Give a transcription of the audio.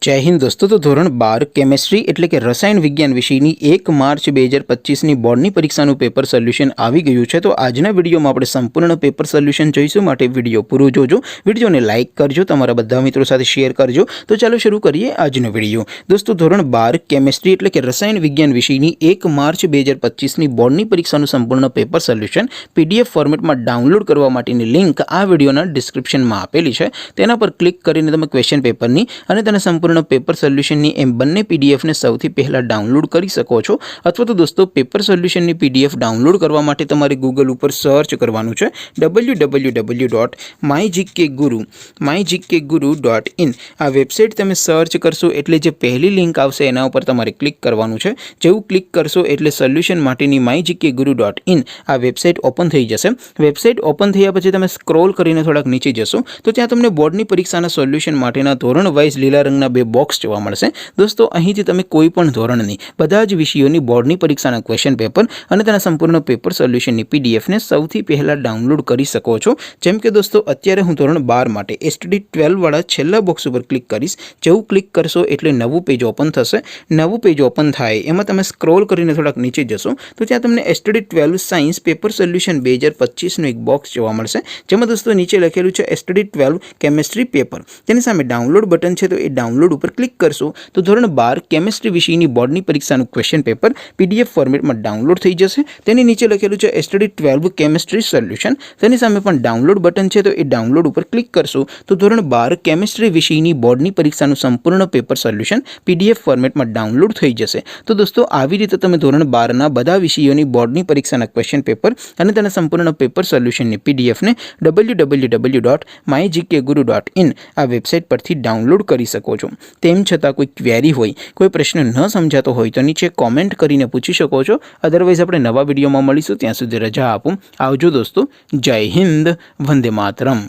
जय हिंद दोस्तों। तो धोरण 12 केमिस्ट्री એટલે કે રસાયણ વિજ્ઞાન વિષયની 1 માર્ચ 2025ની બોર્ડની પરીક્ષાનું પેપર સોલ્યુશન આવી ગયું છે। તો આજના વિડીયોમાં આપણે સંપૂર્ણ પેપર સોલ્યુશન જોઈશું, માટે વિડીયો પૂરો જોજો, વિડીયોને લાઇક કરજો, તમારા બધા મિત્રો સાથે શેર કરજો। તો ચાલો શરૂ કરીએ આજનો વિડીયો। દોસ્તો ધોરણ 12 કેમિસ્ટ્રી એટલે કે રસાયણ વિજ્ઞાન વિષયની 1 માર્ચ 2025ની બોર્ડની પરીક્ષાનું સંપૂર્ણ પેપર સોલ્યુશન પીડીએફ ફોર્મેટમાં ડાઉનલોડ કરવા માટેની લિંક આ વિડીયોના ડિસ્ક્રિપ્શનમાં આપેલી છે। તેના પર ક્લિક કરીને તમે ક્વેશ્ચન પેપરની અને તેના સંપૂર્ણ पेपर सोल्यूशन एम बने पीडीएफ ने सौथी पहला डाउनलॉड कर सको छो। अथवा तो दोस्तों पेपर सोल्यूशन पीडीएफ डाउनलॉड करवा माटे तमारे गूगल पर सर्च करवानुं छे www.mygkguru.in आ वेबसाइट तमे सर्च करशो एटले जे पहली लिंक आवशे एना पर तमारे क्लिक करवानुं छे। जेवुं क्लिक करशो एटले सोल्यूशन माटेनी mygkguru.in आ वेबसाइट ओपन थई जशे। वेबसाइट ओपन थया पछी तमे स्क्रॉल करीने थोड़ाक नीचे जशो तो त्यां तमने बोर्डनी परीक्षाना सोल्यूशन माटेना धोरण वाइज लीला रंगना बे बॉक्स जोवा मळशे। दोस्तों અહીંથી તમે કોઈ પણ ધોરણની બધા જ વિષયોની બોર્ડની પરીક્ષાના ક્વેશ્ચન પેપર અને તેના સંપૂર્ણ પેપર સોલ્યુશનની પીડીએફ ને સૌથી પહેલા ડાઉનલોડ કરી શકો છો। જેમ કે દોસ્તો અત્યારે હું ધોરણ 12 માટે એસટીડી 12 વાળા છેલ્લા બોક્સ ઉપર ક્લિક કરીશ। જેવું ક્લિક કરશો એટલે નવું પેજ ઓપન થશે। નવું પેજ ઓપન થાય એમાં તમે સ્ક્રોલ કરીને થોડાક નીચે જશો તો ત્યાં તમને એસટીડી 12 સાયન્સ પેપર સોલ્યુશન 2025 નું એક બોક્સ જોવા મળશે, જેમાં દોસ્તો નીચે લખેલું છે એસટીડી 12 કેમિસ્ટ્રી પેપર। તેની સામે ડાઉનલોડ બટન છે, તો એ डाउनलॉड पर क्लिक करशो तो धोरण 12 केमिस्ट्री विषयनी बोर्डनी परीक्षाનું क्वेश्चन पेपर पीडीएफ फॉर्मेटમાં डाउनलॉड થઈ જશે। તેની નીચે લખેલું છે એસટીડી 12 કેમિસ્ટ્રી સોલ્યુશન, તેની સામે પણ ડાઉનલોડ બટન છે, તો એ ડાઉનલોડ ઉપર ક્લિક કરશો તો ધોરણ 12 કેમિસ્ટ્રી વિષયની બોર્ડની પરીક્ષાનું સંપૂર્ણ પેપર સોલ્યુશન પીડીએફ ફોર્મેટમાં ડાઉનલોડ થઈ જશે। તો દોસ્તો આવી રીતે તમે ધોરણ 12 ના બધા વિષયોની બોર્ડની પરીક્ષાના ક્વેશ્ચન પેપર અને તેના સંપૂર્ણ પેપર સોલ્યુશનની પીડીએફ ને www.mygkguru.in આ વેબસાઇટ પરથી ડાઉનલોડ કરી શકો છો। તેમ છતાં કોઈ ક્વેરી હોય, કોઈ પ્રશ્ન ન સમજાતો હોય તો નીચે કોમેન્ટ કરીને પૂછી શકો છો। અધરવાઇઝ આપણે નવા વિડીયોમાં મળીશું, ત્યાં સુધી રજા આપો। આવજો દોસ્તો। જય હિન્દ, વંદે માતરમ।